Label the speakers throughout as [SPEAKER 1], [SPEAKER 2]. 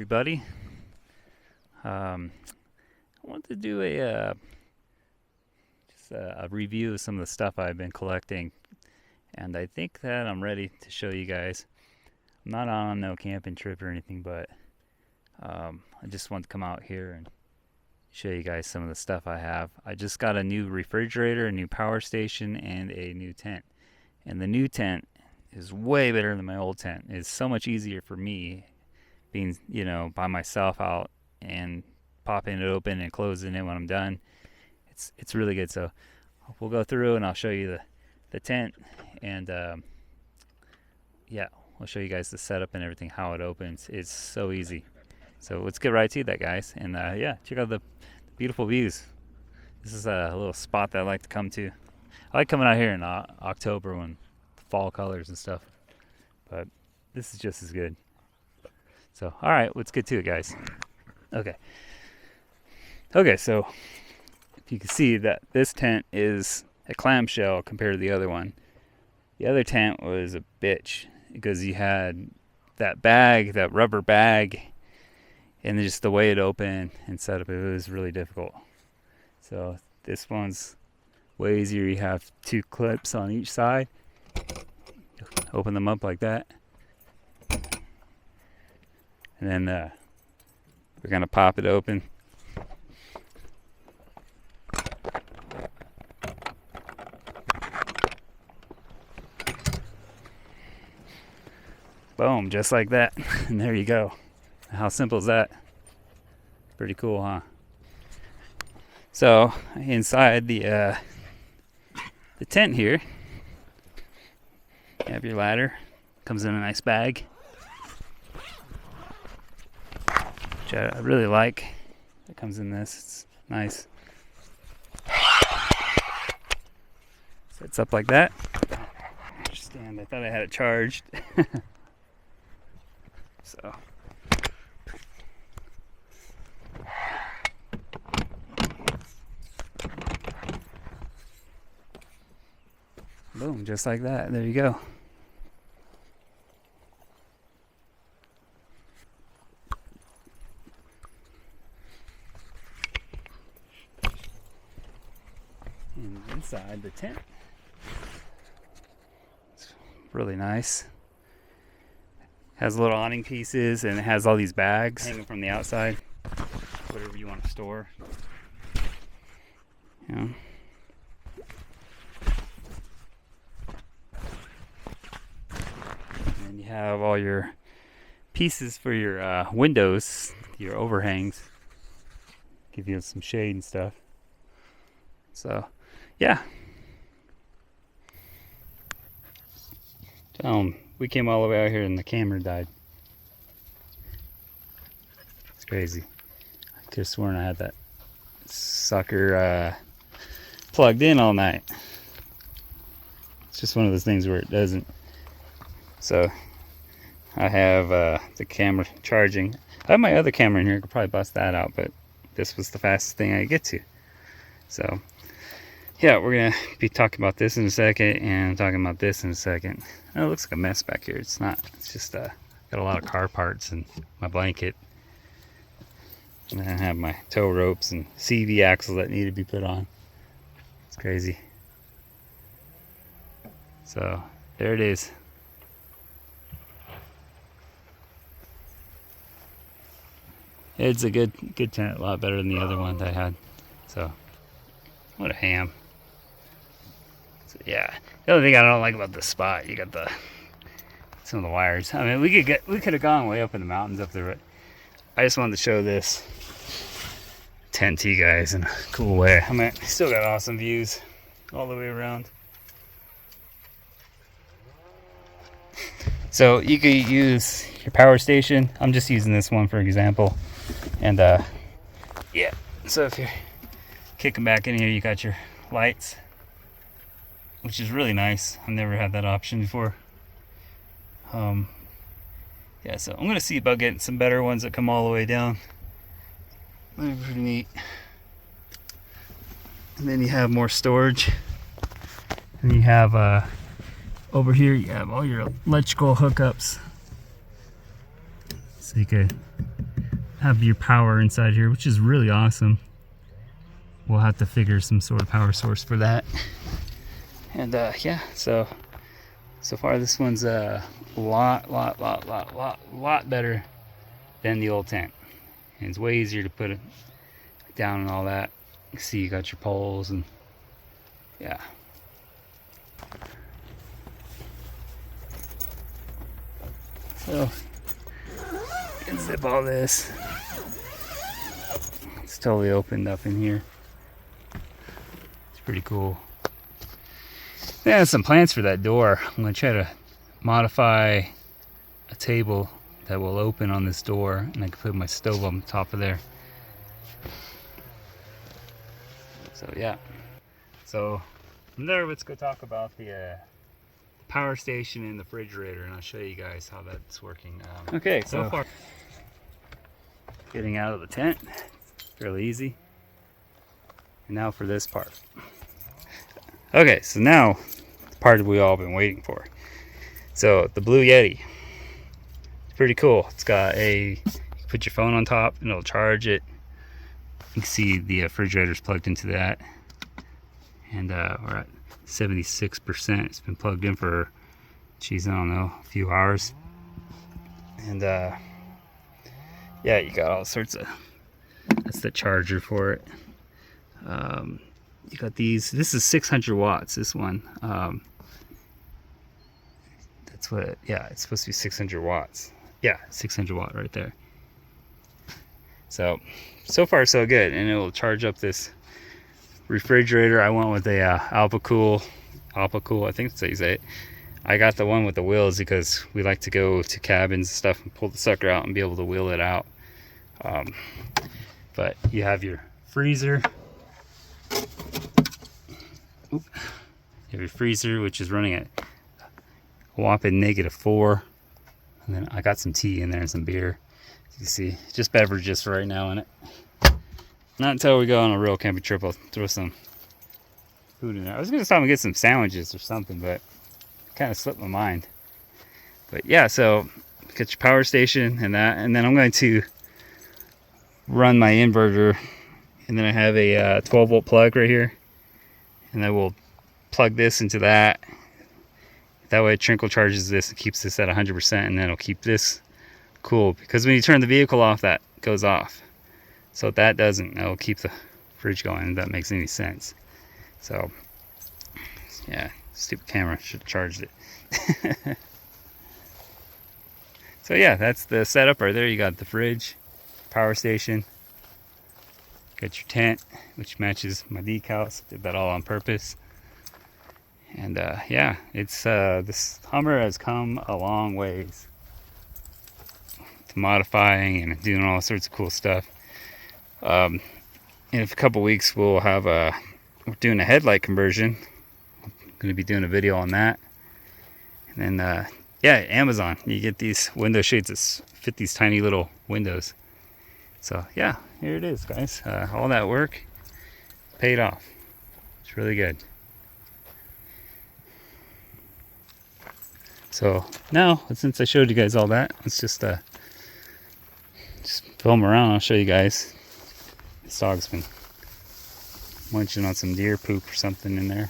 [SPEAKER 1] everybody. I wanted to do a review of some of the stuff I've been collecting, and I think that I'm ready to show you guys. I'm not on no camping trip or anything, but I just want to come out here and show you guys some of the stuff I have. I just got a new refrigerator, a new power station, and a new tent. And the new tent is way better than my old tent. It's so much easier for me being, by myself out and popping it open and closing it when I'm done. It's really good. So we'll go through and I'll show you the tent, and we'll show you guys the setup and everything, how it opens. It's so easy. So let's get right to that, guys. And check out the beautiful views. This is a little spot that I like to come to. I like coming out here in October when fall colors and stuff, but this is just as good. So all right, let's get to it, guys. Okay, so if you can see that this tent is a clamshell compared to the other one. The other tent was a bitch because you had that rubber bag, and just the way it opened and set up, it was really difficult. So this one's way easier. You have two clips on each side. Open them up like that, and then we're gonna pop it open. Boom, just like that. And there you go. How simple is that? Pretty cool, huh? So inside the tent here, you have your ladder. Comes in a nice bag, which I really like. It comes in this. It's nice. Sets up like that. Stand. I thought I had it charged. So boom, just like that. There you go. And inside the tent, it's really nice. Has little awning pieces, and it has all these bags hanging from the outside. Whatever you want to store. And you have all your pieces for your windows, your overhangs. Give you some shade and stuff. So, yeah. We came all the way out here and the camera died. It's crazy. I could have sworn I had that sucker plugged in all night. It's just one of those things where it doesn't. So I have the camera charging. I have my other camera in here. I could probably bust that out, but this was the fastest thing I could get to. So yeah, we're going to be talking about this in a second and talking about this in a second. Oh, it looks like a mess back here. It's not. It's just got a lot of car parts and my blanket. And then I have my tow ropes and CV axles that need to be put on. It's crazy. So there it is. It's a good tent, a lot better than the other one that I had. So what a ham. So yeah, the other thing I don't like about this spot, you got some of the wires. I mean, we could have gone way up in the mountains up there, but I just wanted to show this tent to you guys in a cool way. I mean, still got awesome views all the way around. So you could use your power station. I'm just using this one for example, and yeah. So if you're kicking back in here, you got your lights, which is really nice. I've never had that option before. Yeah, so I'm gonna see about getting some better ones that come all the way down. That'd be pretty neat. And then you have more storage, and you have over here you have all your electrical hookups, so you could have your power inside here, which is really awesome. We'll have to figure some sort of power source for that. And yeah, so far this one's a lot better than the old tent. And it's way easier to put it down and all that. You see you got your poles and yeah. So zip all this. It's totally opened up in here. It's pretty cool. Yeah, some plans for that door. I'm gonna try to modify a table that will open on this door, and I can put my stove on top of there. So yeah. So from there, let's go talk about the power station and the refrigerator, and I'll show you guys how that's working. Okay, so far getting out of the tent, fairly easy. And now for this part. Okay, so now the part we all been waiting for. So the Blue Yeti, it's pretty cool. It's got you can put your phone on top and it'll charge it. You can see the refrigerator's plugged into that, and we're at 76%. It's been plugged in for, geez, I don't know, a few hours. And yeah, you got all sorts of, that's the charger for it. You got these, this is 600 watts, this one. That's what, yeah, it's supposed to be 600 watts. Yeah, 600 watt right there. So far so good, and it will charge up this refrigerator. I went with a Alpacool, I think that's how you say it. I got the one with the wheels because we like to go to cabins and stuff and pull the sucker out and be able to wheel it out. But you have your freezer. Oop. You have your freezer, which is running at a whopping -4. And then I got some tea in there and some beer. As you see, just beverages for right now in it. Not until we go on a real camping trip, I'll throw some food in there. I was going to stop and get some sandwiches or something, but it kind of slipped my mind. But yeah, so get your power station and that, and then I'm going to run my inverter, and then I have a 12 volt plug right here, and I will plug this into that. That way it trickle charges this and keeps this at 100%, and then it'll keep this cool, because when you turn the vehicle off, that goes off. So if that doesn't, it'll keep the fridge going, if that makes any sense. So yeah, stupid camera, should have charged it. So yeah, that's the setup right there. You got the fridge, power station, got your tent, which matches my decals. Did that all on purpose. And yeah, it's this Hummer has come a long ways to modifying and doing all sorts of cool stuff. In a couple weeks we'll have we're doing a headlight conversion. I'm going to be doing a video on that. And then yeah, Amazon, you get these window shades that fit these tiny little windows. So yeah, here it is, guys. All that work paid off. It's really good. So now, since I showed you guys all that, let's just film around. I'll show you guys. This dog's been munching on some deer poop or something in there.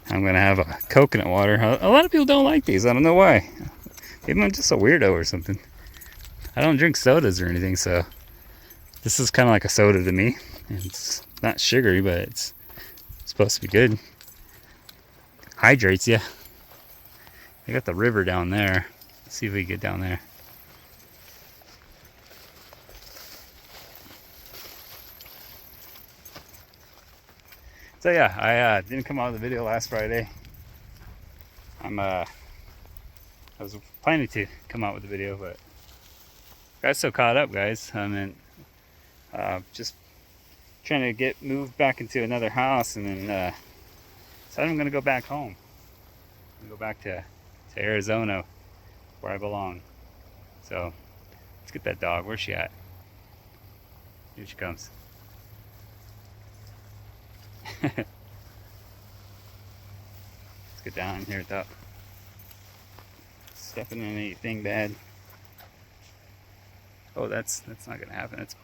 [SPEAKER 1] I'm gonna have a coconut water. A lot of people don't like these. I don't know why. Maybe I'm just a weirdo or something. I don't drink sodas or anything, so this is kind of like a soda to me. It's not sugary, but it's supposed to be good. Hydrates you. I got the river down there. Let's see if we can get down there. So yeah, I didn't come out with a video last Friday. I was planning to come out with a video, but got so caught up, guys. I mean, just trying to get moved back into another house, and then so I'm gonna go back home. I'm gonna go back to Arizona, where I belong. So let's get that dog. Where's she at? Here she comes. Let's get down here without stepping in anything bad. Oh, that's not gonna happen. It's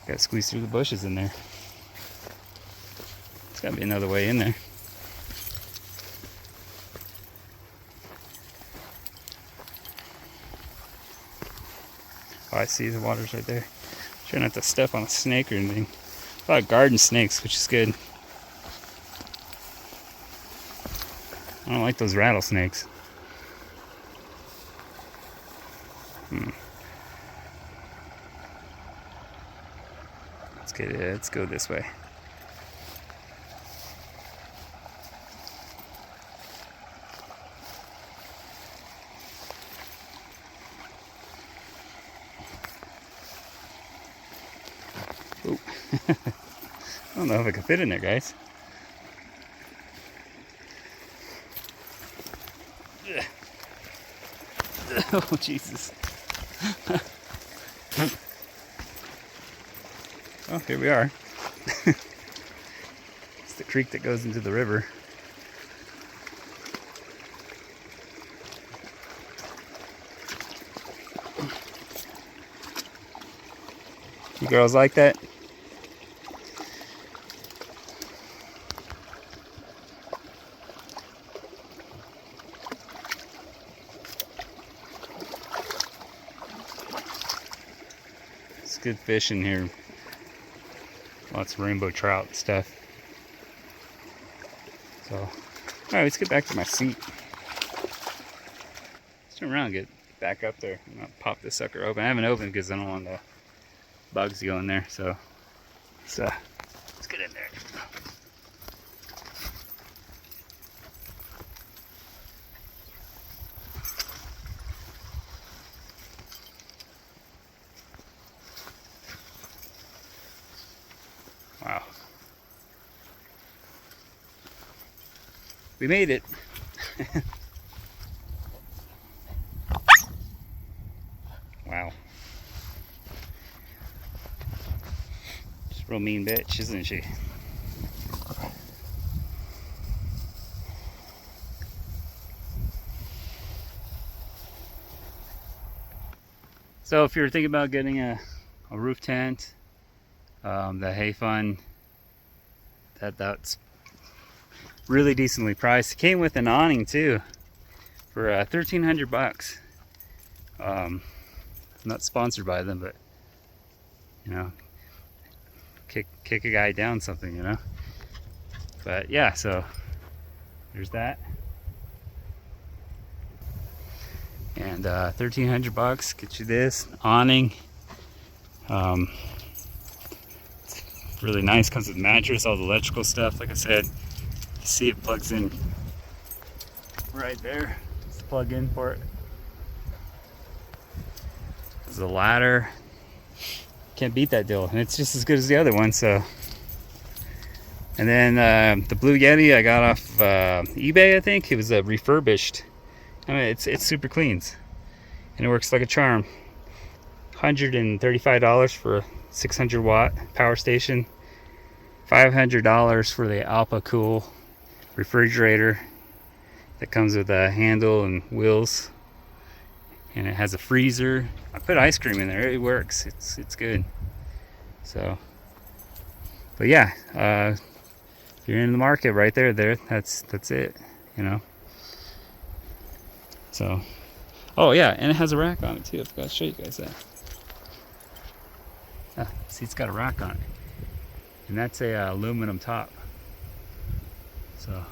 [SPEAKER 1] gotta squeeze through the bushes in there. There's gotta be another way in there. Oh, I see the water's right there. Try not to step on a snake or anything. A lot of garden snakes, which is good. I don't like those rattlesnakes. Let's go this way. Ooh. I don't know if I can fit in there, guys. Oh, Jesus. Oh, here we are. It's the creek that goes into the river. You girls like that? It's good fish in here. Lots of rainbow trout and stuff. So, alright, let's get back to my seat. Let's turn around and get back up there. I'm gonna pop this sucker open. I haven't opened because I don't want the bugs to go in there. So, let's get in there. Wow. We made it. Wow. She's a real mean bitch, isn't she? So if you're thinking about getting a roof tent, the hay fund, that's really decently priced. It came with an awning too for 1,300 bucks. I'm not sponsored by them, but you know, kick a guy down something, you know. But yeah, so there's that. And 1,300 bucks get you this awning. It's really nice. Comes with mattress, all the electrical stuff. Like I said, you see it plugs in right there. Just plug in for it. There's a ladder. Can't beat that deal, and it's just as good as the other one. So, and then the Blue Yeti I got off eBay. I think it was refurbished. I mean, it's super clean, and it works like a charm. $135 for a 600 watt power station. $500 for the Alpha Cool refrigerator that comes with a handle and wheels, and it has a freezer. I put ice cream in there. It works. It's good. So, but yeah, if you're in the market right there, that's it. You know. So, oh yeah, and it has a rack on it too. I forgot to show you guys that. See, it's got a rack on it, and that's a aluminum top. So.